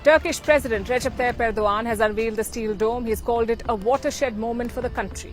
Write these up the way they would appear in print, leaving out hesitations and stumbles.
Turkish President Recep Tayyip Erdogan has unveiled the steel dome. He's called it a watershed moment for the country.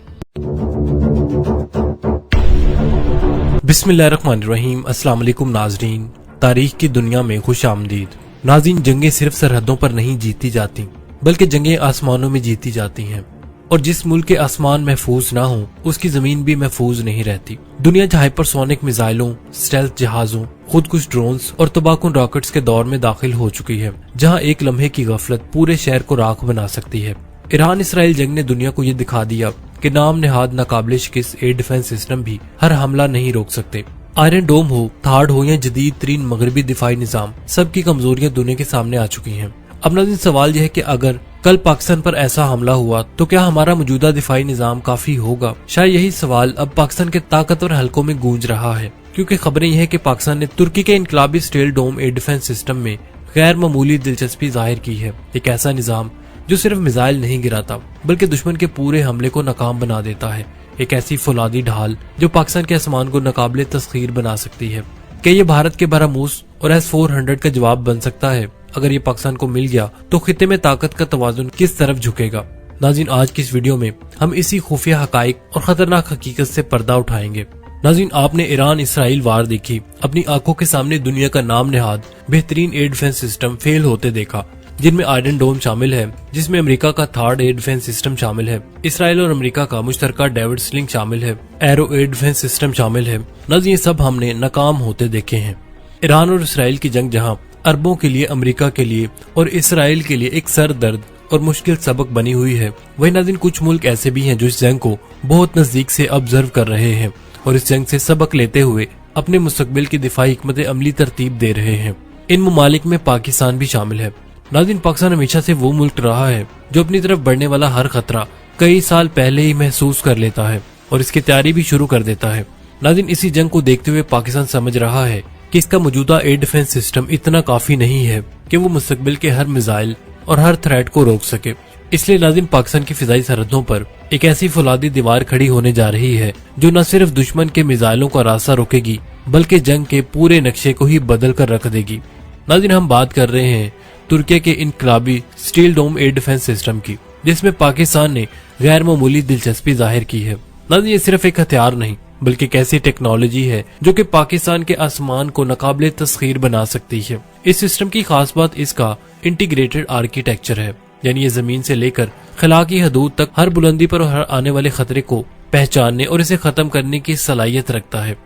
बिस्मिल्लाहिर्रहमानिर्रहीम। अस्सलाम वालेकुम नाजरीन, तारीख की दुनिया में खुश आमदीद। नाज़रीन, जंगें सिर्फ सरहदों पर नहीं जीती जाती बल्कि जंगें आसमानों में जीती जाती हैं, और जिस मुल्क के आसमान महफूज ना हो उसकी जमीन भी महफूज नहीं रहती। दुनिया हाइपरसोनिक मिसाइलों, स्टेल्थ जहाजों, खुदकुश ड्रोन्स और तबाहकुन रॉकेट्स के दौर में दाखिल हो चुकी है, जहां एक लम्हे की गफलत पूरे शहर को राख बना सकती है। ईरान इसराइल जंग ने दुनिया को ये दिखा दिया कि नाम नेहाद नाकाबिले शिकस्त एयर डिफेंस सिस्टम भी हर हमला नहीं रोक सकते। आयरन डोम हो, थार्ड हो या जदीद तरीन मगरबी दिफाई निजाम, सबकी कमजोरियां दुनिया के सामने आ चुकी हैं। अब नाज़रीन, सवाल यह है कि अगर कल पाकिस्तान पर ऐसा हमला हुआ तो क्या हमारा मौजूदा दिफाई निजाम काफी होगा? शायद यही सवाल अब पाकिस्तान के ताकतवर हलकों में गूंज रहा है, क्योंकि खबरें यह है कि पाकिस्तान ने तुर्की के इनकलाबी स्टील डोम एयर डिफेंस सिस्टम में गैर मामूली दिलचस्पी जाहिर की है। एक ऐसा निजाम जो सिर्फ मिसाइल नहीं गिराता बल्कि दुश्मन के पूरे हमले को नाकाम बना देता है। एक ऐसी फौलादी ढाल जो पाकिस्तान के आसमान को नाकाबिले तस्खीर बना सकती है। क्या ये भारत के बरामूस और S-400 का जवाब बन सकता है? अगर ये पाकिस्तान को मिल गया तो खित्ते में ताकत का तवाजुन किस तरफ झुकेगा? नाज़रीन, आज की इस वीडियो में हम इसी खुफिया हकाइक और खतरनाक हकीकत से पर्दा उठाएंगे। नाज़रीन, आपने ईरान इसराइल वार देखी, अपनी आंखों के सामने दुनिया का नाम नेहाद बेहतरीन एयर डिफेंस सिस्टम फेल होते देखा, जिनमें आयरन डोम शामिल है, जिसमें अमेरिका का थर्ड एयर डिफेंस सिस्टम शामिल है, इसराइल और अमेरिका का मुश्तरका डेविड स्लिंग शामिल है, एरो एयर डिफेंस सिस्टम शामिल है। नाज़रीन, ये सब हमने नाकाम होते देखे हैं। ईरान और इसराइल की जंग जहां अरबों के लिए, अमेरिका के लिए और इसराइल के लिए एक सर दर्द और मुश्किल सबक बनी हुई है, वही नाज़रीन कुछ मुल्क ऐसे भी हैं जो इस जंग को बहुत नजदीक से ऑब्जर्व कर रहे हैं और इस जंग से सबक लेते हुए अपने मुस्तकबिल की दिफाई हिकमत अमली तरतीब दे रहे हैं। इन ममालिक में पाकिस्तान भी शामिल है। नाज़रीन, पाकिस्तान हमेशा से वो मुल्क रहा है जो अपनी तरफ बढ़ने वाला हर खतरा कई साल पहले ही महसूस कर लेता है और इसकी तैयारी भी शुरू कर देता है। नाज़रीन, इसी जंग को देखते हुए पाकिस्तान समझ रहा है कि इसका मौजूदा एयर डिफेंस सिस्टम इतना काफी नहीं है कि वो मुस्तकबिल के हर मिसाइल और हर थ्रेट को रोक सके। इसलिए नाज़रीन, पाकिस्तान की फिजाई सरहदों पर एक ऐसी फौलादी दीवार खड़ी होने जा रही है जो न सिर्फ दुश्मन के मिसाइलों का रास्ता रोकेगी बल्कि जंग के पूरे नक्शे को ही बदल कर रख देगी। नाज़रीन, हम बात कर रहे हैं तुर्की के इनकलाबी स्टील डोम एयर डिफेंस सिस्टम की, जिसमें पाकिस्तान ने गैर मामूली दिलचस्पी जाहिर की है। नाज़रीन, ये सिर्फ एक हथियार नहीं बल्कि एक ऐसी टेक्नोलॉजी है जो कि पाकिस्तान के आसमान को नाकाबिले तस्खीर बना सकती है। इस सिस्टम की खास बात इसका इंटीग्रेटेड आर्किटेक्चर है, यानी ये जमीन से लेकर खला की हदूद तक हर बुलंदी पर हर आने वाले खतरे को पहचानने और इसे खत्म करने की सलाहियत रखता है।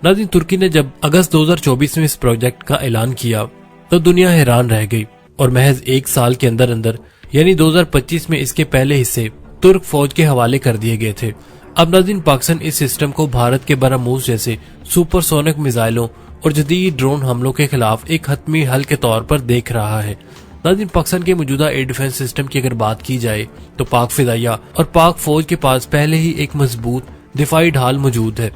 नाज़रीन, तुर्की ने जब अगस्त 2024 में इस प्रोजेक्ट का ऐलान किया तो दुनिया हैरान रह गई और महज एक साल के अंदर अंदर यानी 2025 में इसके पहले हिस्से तुर्क फौज के हवाले कर दिए गए थे। अब नाज़रीन, पाकिस्तान इस सिस्टम को भारत के बरामूस जैसे सुपरसोनिक मिसाइलों और जदीद ड्रोन हमलों के खिलाफ एक हतमी हल के तौर पर देख रहा है। नाज़रीन, पाकिस्तान के मौजूदा एयर डिफेंस सिस्टम की अगर बात की जाए तो पाक फिजाइया और पाक फौज के पास पहले ही एक मजबूत दिफाई ढाल मौजूद है।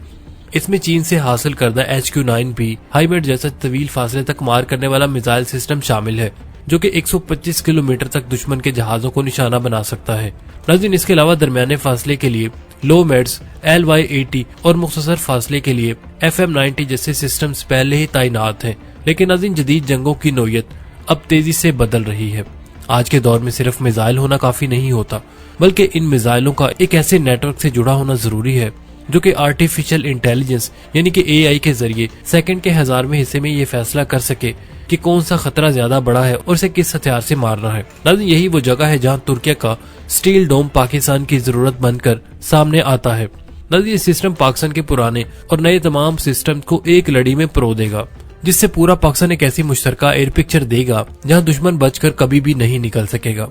इसमें चीन से हासिल करदा HQ-9B हाइमेट जैसा तवील फासले तक मार करने वाला मिसाइल सिस्टम शामिल है, जो कि 125 किलोमीटर तक दुश्मन के जहाजों को निशाना बना सकता है। नाज़रीन, इसके अलावा दरमियाने फासले के लिए लोमेड्स, LY-80 और मुख्तसर फासले के लिए FM-90 जैसे सिस्टम्स पहले ही तैनात हैं। लेकिन नाज़रीन, जदीद जंगों की नोयत अब तेजी से बदल रही है। आज के दौर में सिर्फ मिसाइल होना काफी नहीं होता बल्कि इन मिसाइलों का एक ऐसे नेटवर्क से जुड़ा होना जरूरी है जो कि आर्टिफिशियल इंटेलिजेंस यानी कि AI के जरिए सेकंड के 1000वें हिस्से में ये फैसला कर सके कि कौन सा खतरा ज्यादा बड़ा है और इसे किस हथियार से मारना है। नाज़रीन, यही वो जगह है जहां तुर्की का स्टील डोम पाकिस्तान की जरूरत बनकर सामने आता है। नाज़रीन, ये सिस्टम पाकिस्तान के पुराने और नए तमाम सिस्टम को एक लड़ी में परो देगा, जिससे पूरा पाकिस्तान एक ऐसी मुश्तरका एयर पिक्चर देगा जहां दुश्मन बचकर कभी भी नहीं निकल सकेगा।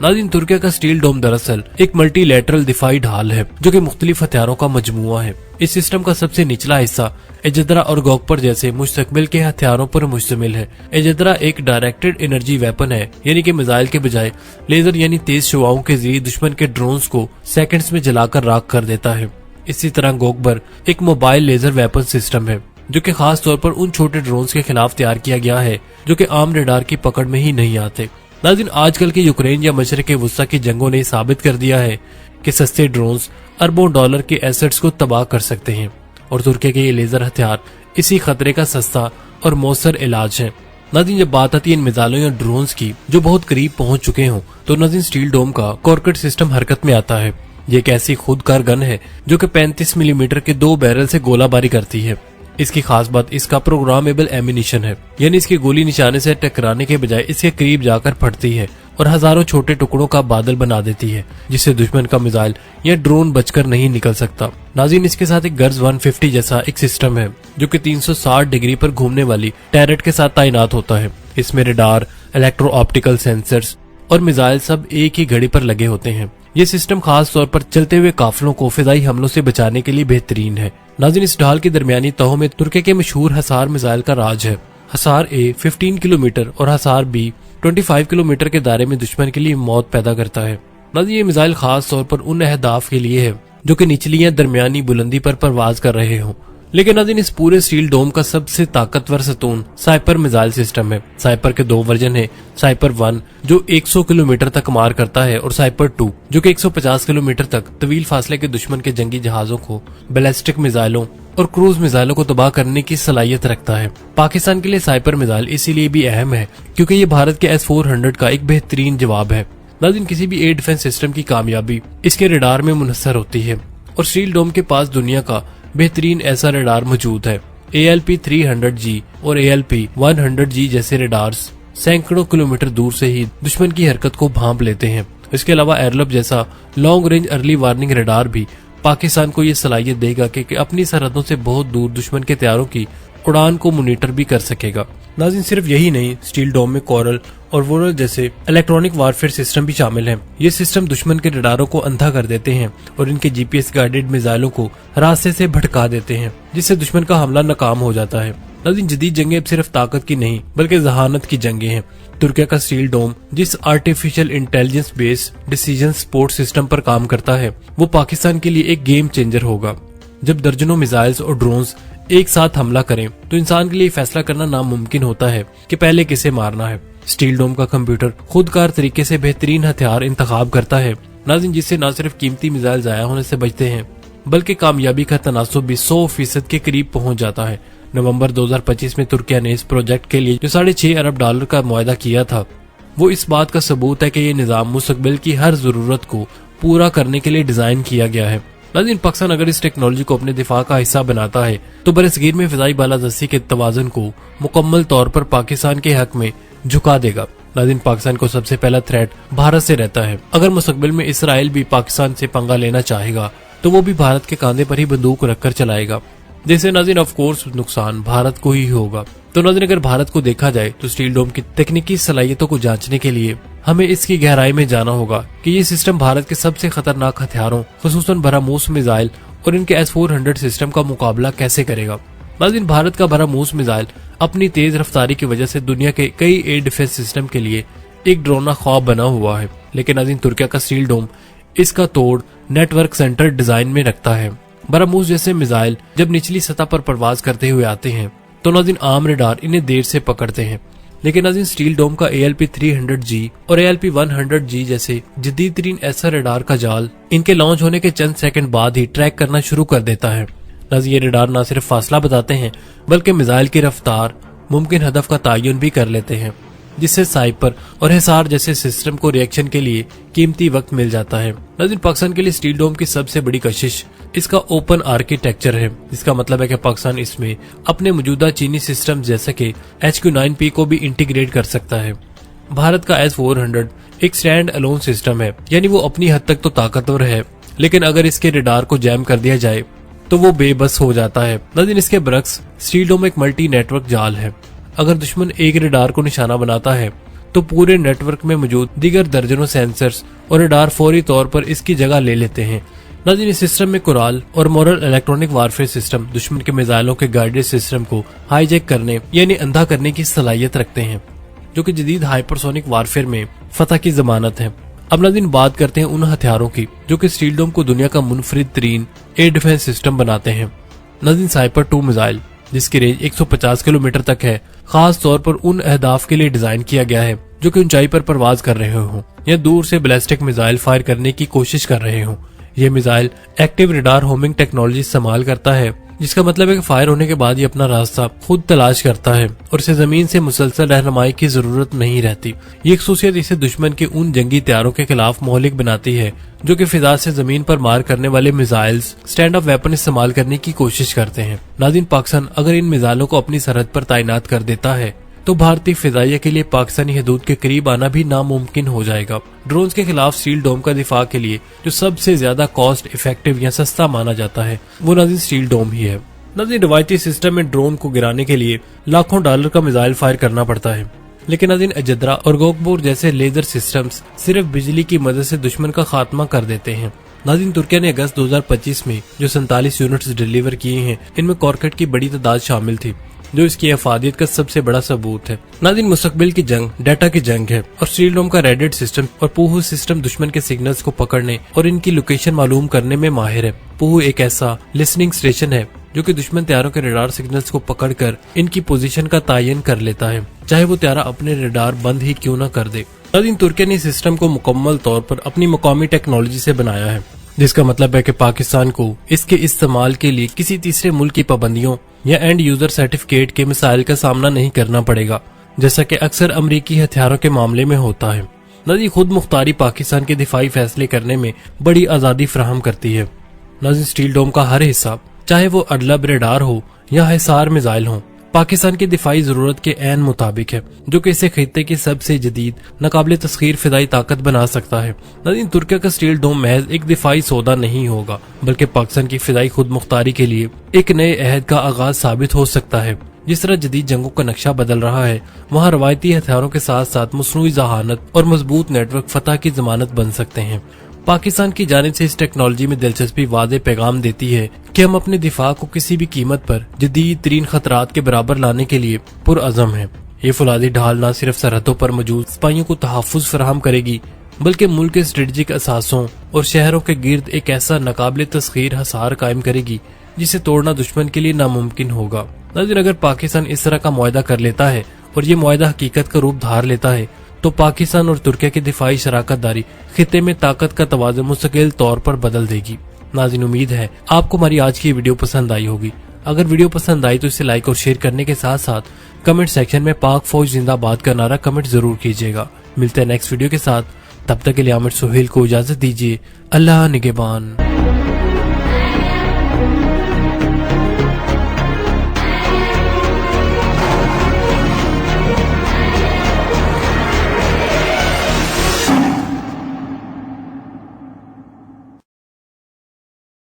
नाज़रीन, तुर्की का स्टील डोम दरअसल एक मल्टीलैटरल दिफाई ढाल है जो कि मुख्तलिफ हथियारों का मजमुआ है। इस सिस्टम का सबसे निचला हिस्सा एजदरा और गोकपर जैसे मुस्तकबिल के हथियारों पर मुश्तमिल है। एजदरा एक डायरेक्टेड एनर्जी वेपन है, यानी कि मिसाइल के बजाय लेजर यानी तेज शुआओं के जरिए दुश्मन के ड्रोन्स को सेकंड्स में जलाकर राख कर देता है। इसी तरह गोकबर एक मोबाइल लेजर वेपन सिस्टम है जो कि खास तौर पर उन छोटे ड्रोन्स के खिलाफ तैयार किया गया है जो कि आम रडार की पकड़ में ही नहीं आते। नाज़रीन, आजकल के यूक्रेन या मशरक़ वुस्ता की जंगों ने साबित कर दिया है कि सस्ते ड्रोन्स अरबों डॉलर के एसेट्स को तबाह कर सकते हैं और तुर्की के ये लेजर हथियार इसी खतरे का सस्ता और मौसर इलाज है। नाज़रीन जब बात आती है इन मिसाइलों या ड्रोन्स की जो बहुत करीब पहुंच चुके हों, तो नाज़रीन स्टील डोम का कॉर्केट सिस्टम हरकत में आता है। ये एक ऐसी खुदकार गन है जो कि 35 मिलीमीटर के 2 बैरल से गोलाबारी करती है। इसकी खास बात इसका प्रोग्रामेबल एमिनिशन है, यानी इसकी गोली निशाने से टकराने के बजाय इसके करीब जाकर फटती है और हजारों छोटे टुकड़ों का बादल बना देती है, जिससे दुश्मन का मिसाइल या ड्रोन बचकर नहीं निकल सकता। नाज़रीन इसके साथ एक गर्ज 150 जैसा एक सिस्टम है जो कि 360 डिग्री पर घूमने वाली टैरेट के साथ तैनात होता है। इसमें रडार, इलेक्ट्रो ऑप्टिकल सेंसर्स और मिसाइल सब एक ही घड़ी पर लगे होते हैं। ये सिस्टम खास तौर पर चलते हुए काफिलों को फिजाई हमलों से बचाने के लिए बेहतरीन है। नाज़रीन इस ढाल की दरमियानी तहों में तुर्की के मशहूर हसार मिसाइल का राज है। हसार ए 15 किलोमीटर और हसार बी 25 किलोमीटर के दायरे में दुश्मन के लिए मौत पैदा करता है। नाज़रीन ये मिसाइल खास तौर पर उन अहदाफ के लिए है जो कि निचली या दरमियानी बुलंदी पर परवाज कर रहे हों। लेकिन नाज़रीन इस पूरे स्टील डोम का सबसे ताकतवर सतून साइपर मिसाइल सिस्टम है। साइपर के 2 वर्जन है, साइपर 1 जो 100 किलोमीटर तक मार करता है और साइपर 2 जो कि 150 किलोमीटर तक तवील फासले के दुश्मन के जंगी जहाजों को बैलिस्टिक मिसाइलों और क्रूज मिसाइलों को तबाह करने की सलाहियत रखता है। पाकिस्तान के लिए साइपर मिसाइल इसीलिए भी अहम है क्योंकि ये भारत के S-400 का एक बेहतरीन जवाब है। नाज़रीन किसी भी एयर डिफेंस सिस्टम की कामयाबी इसके रडार में मुनहसर होती है और स्टील डोम के पास दुनिया का बेहतरीन ऐसा रडार मौजूद है। ALP-300G और ALP-100G जैसे रडार्स सैकड़ों किलोमीटर दूर से ही दुश्मन की हरकत को भांप लेते हैं। इसके अलावा एयरलप जैसा long range early warning radar भी पाकिस्तान को ये सलाहियत देगा कि अपनी सरहदों से बहुत दूर दुश्मन के तैयारों की उड़ान को मॉनिटर भी कर सकेगा। नाज़रीन सिर्फ यही नहीं, स्टील डोम में कोरल और वोरल जैसे इलेक्ट्रॉनिक वारफेयर सिस्टम भी शामिल हैं। ये सिस्टम दुश्मन के रडारों को अंधा कर देते हैं और इनके GPS गाइडेड मिसाइलों को रास्ते से भटका देते हैं, जिससे दुश्मन का हमला नाकाम हो जाता है। नाज़रीन जदीद जंगें अब सिर्फ ताकत की नहीं बल्कि जहानत की जंगें हैं। तुर्की का स्टील डोम जिस artificial intelligence based decision support system पर काम करता है वो पाकिस्तान के लिए एक गेम चेंजर होगा। जब दर्जनों मिसाइल्स और ड्रोन्स एक साथ हमला करें तो इंसान के लिए फैसला करना नामुमकिन होता है कि पहले किसे मारना है। स्टील डोम का कंप्यूटर खुदकार तरीके से बेहतरीन हथियार इंतखाब करता है नाज़रीन, जिससे न सिर्फ कीमती मिसाइल जाया होने से बचते हैं बल्कि कामयाबी का तनासुब भी 100% के करीब पहुंच जाता है। नवंबर 2025 में तुर्की ने इस प्रोजेक्ट के लिए जो $6.5 अरब का मुआहदा किया था वो इस बात का सबूत है कि ये निज़ाम मुस्तकबिल की हर जरूरत को पूरा करने के लिए डिजाइन किया गया है। नाज़रीन पाकिस्तान अगर इस टेक्नोलॉजी को अपने दिफा का हिस्सा बनाता है तो बरसगीर में फिजाई बालादस्ती के तवाज़ुन को मुकम्मल तौर पर पाकिस्तान के हक में झुका देगा। नाज़रीन पाकिस्तान को सबसे पहला थ्रेट भारत से रहता है। अगर मुस्तकबिल में इसराइल भी पाकिस्तान से पंगा लेना चाहेगा तो वो भी भारत के कांधे पर ही बंदूक रखकर चलाएगा, जैसे नाज़रीन ऑफ कोर्स नुकसान भारत को ही होगा। तो नाज़रीन अगर भारत को देखा जाए तो स्टील डोम की तकनीकी सलाहियतों को जांचने के लिए हमें इसकी गहराई में जाना होगा कि ये सिस्टम भारत के सबसे खतरनाक हथियारों खुसूसन ब्रह्मोस मिसाइल और इनके S-400 सिस्टम का मुकाबला कैसे करेगा। नाज़रीन भारत का ब्रह्मोस मिसाइल अपनी तेज रफ्तारी की वजह से दुनिया के कई एयर डिफेंस सिस्टम के लिए एक डरावना ख्वाब बना हुआ है, लेकिन नाज़रीन तुर्की का स्टील डोम इसका तोड़ नेटवर्क सेंटर डिजाइन में रखता है। ब्रह्मोस जैसे मिसाइल जब निचली सतह पर परवाज करते हुए आते हैं तो नाज़रीन आम रडार इन्हें देर से पकड़ते हैं, लेकिन नाज़रीन स्टील डोम का ALP-300G और ALP-100G जैसे जदीद तरीन ऐसा रडार का जाल इनके लॉन्च होने के चंद सेकंड बाद ही ट्रैक करना शुरू कर देता है। नाज़रीन ये रडार न सिर्फ फासला बताते हैं बल्कि मिसाइल की रफ्तार मुमकिन हदफ का तयन भी कर लेते हैं, जिससे साइपर और हिसार जैसे सिस्टम को रिएक्शन के लिए कीमती वक्त मिल जाता है। नाज़रीन पाकिस्तान के लिए स्टील डोम की सबसे बड़ी कशिश इसका ओपन आर्किटेक्चर है। इसका मतलब है कि पाकिस्तान इसमें अपने मौजूदा चीनी सिस्टम जैसे कि HQ-9P को भी इंटीग्रेट कर सकता है। भारत का S-400 एक स्टैंड अलोन सिस्टम है, यानी वो अपनी हद तक तो ताकतवर है, लेकिन अगर इसके रडार को जैम कर दिया जाए तो वो बेबस हो जाता है। नाज़रीन इसके बरक्स स्टील डोम एक मल्टी नेटवर्क जाल है। अगर दुश्मन एक रडार को निशाना बनाता है तो पूरे नेटवर्क में मौजूद दीगर दर्जनों सेंसर्स और रडार फौरी तौर पर इसकी जगह ले लेते हैं। नाज़रीन इस सिस्टम में कोराल और मोरल इलेक्ट्रॉनिक वारफेयर सिस्टम दुश्मन के मिसाइलों के गाइडेड सिस्टम को हाईजैक करने यानी अंधा करने की सलाहियत रखते हैं, जो कि जदीद हाइपरसोनिक वारफेयर में फतह की जमानत है। अब नाज़रीन बात करते हैं उन हथियारों की जो कि स्टील डोम को दुनिया का मुनफरिद तरीन एयर डिफेंस सिस्टम बनाते हैं। नाज़रीन साइपर 2 मिसाइल जिसकी रेंज 150 किलोमीटर तक है, खास तौर पर उन अहदाफ के लिए डिजाइन किया गया है जो कि ऊंचाई पर परवाज कर रहे हों या दूर से बैलिस्टिक मिसाइल फायर करने की कोशिश कर रहे हों। यह missile active radar homing technology इस्तेमाल करता है जिसका मतलब है कि फायर होने के बाद ये अपना रास्ता खुद तलाश करता है और इसे जमीन से मुसलसल रहनुमाई की जरूरत नहीं रहती। ये खसूसियत इसे दुश्मन के उन जंगी तैयारों के खिलाफ मोहलिक बनाती है जो कि फिजा से जमीन पर मार करने वाले मिसाइल्स स्टैंड ऑफ वेपन इस्तेमाल करने की कोशिश करते हैं। नाज़रीन, पाकिस्तान अगर इन मिसाइलों को अपनी सरहद पर तैनात कर देता है तो भारतीय फिजाइया के लिए पाकिस्तानी हदूद के करीब आना भी नामुमकिन हो जाएगा। ड्रोन्स के खिलाफ स्टील डोम का दिफा के लिए जो सबसे ज्यादा कॉस्ट इफेक्टिव या सस्ता माना जाता है वो नाज़रीन स्टील डोम ही है। नाज़रीन, रिवायती सिस्टम में ड्रोन को गिराने के लिए लाखों डॉलर का मिसाइल फायर करना पड़ता है, लेकिन नाज़रीन अजदरा और गोकबोर जैसे लेजर सिस्टम्स सिर्फ बिजली की मदद से दुश्मन का खात्मा कर देते हैं। नाज़रीन, तुर्की ने अगस्त 2025 में जो 47 यूनिट्स डिलीवर किए हैं, इनमें कॉर्केट की बड़ी तादाद शामिल थी, जो इसकी अफादियत का सबसे बड़ा सबूत है। नाज़रीन, मुस्तकबिल की जंग डाटा की जंग है और स्टील डोम का रेडेट सिस्टम और पूहू सिस्टम दुश्मन के सिग्नल्स को पकड़ने और इनकी लोकेशन मालूम करने में माहिर है। पूहू एक ऐसा लिसनिंग स्टेशन है जो कि दुश्मन तैयारों के रडार सिग्नल्स को पकड़कर इनकी पोजीशन का तयन कर लेता है, चाहे वो तैयारा अपने रडार बंद ही क्यों न कर दे। नाज़रीन, तुर्की ने इस सिस्टम को मुकम्मल तौर पर अपनी मकामी टेक्नोलॉजी से बनाया है, जिसका मतलब है कि पाकिस्तान को इसके इस्तेमाल के लिए किसी तीसरे मुल्क की पाबंदियों या एंड यूजर सर्टिफिकेट के मिसाइल का सामना नहीं करना पड़ेगा, जैसा कि अक्सर अमरीकी हथियारों के मामले में होता है। नाज़रीन, खुद मुख्तारी पाकिस्तान के दिफाई फैसले करने में बड़ी आजादी फराहम करती है। नाज़रीन, स्टील डोम का हर हिस्सा, चाहे वो अडलब रेडार हो या हिसार मिसाइल हो, पाकिस्तान की दिफाई जरूरत के ऐन मुताबिक है, जो कि इसे खित्ते की सबसे जदीद नाकाबिले तस्खीर फिदाई ताकत बना सकता है। नाज़रीन, तुर्की का स्टील डोम महज एक दिफाई सौदा नहीं होगा, बल्कि पाकिस्तान की फिदाई खुद मुख्तारी के लिए एक नए अहद का आगाज साबित हो सकता है। जिस तरह जदीद जंगों का नक्शा बदल रहा है, वहाँ रवायती हथियारों के साथ साथ मसनूई जहानत और मजबूत नेटवर्क फतह की जमानत बन सकते हैं। पाकिस्तान की जानिब से इस टेक्नोलॉजी में दिलचस्पी वादे पैगाम देती है कि हम अपने दिफा को किसी भी कीमत पर जदीद तरीन खतरात के बराबर लाने के लिए पुरअज़म है। ये फौलादी ढाल न सिर्फ सरहदों पर मौजूद सिपाहियों को तहफ़्फ़ुज़ फराहम करेगी, बल्कि मुल्क के स्ट्रेटेजिक असासों और शहरों के गिर्द एक ऐसा नाकाबिले तस्खीर हसार कायम करेगी जिसे तोड़ना दुश्मन के लिए नामुमकिन होगा। नाज़रीन, अगर पाकिस्तान इस तरह का मुआहदा कर लेता है और ये मुआहदा हकीकत का रूप धार लेता है तो पाकिस्तान और तुर्की की दिफाई शराकत दारी खित्ते में ताकत का तवाज़ुन मुस्तकिल तौर पर बदल देगी। नाज़रीन, उम्मीद है आपको हमारी आज की वीडियो पसंद आई होगी। अगर वीडियो पसंद आई तो इसे लाइक और शेयर करने के साथ साथ कमेंट सेक्शन में पाक फौज जिंदाबाद का नारा कमेंट जरूर कीजिएगा। मिलते हैं नेक्स्ट वीडियो के साथ, तब तक के लिए आमिर सुहेल को इजाजत दीजिए। अल्लाह निगहबान।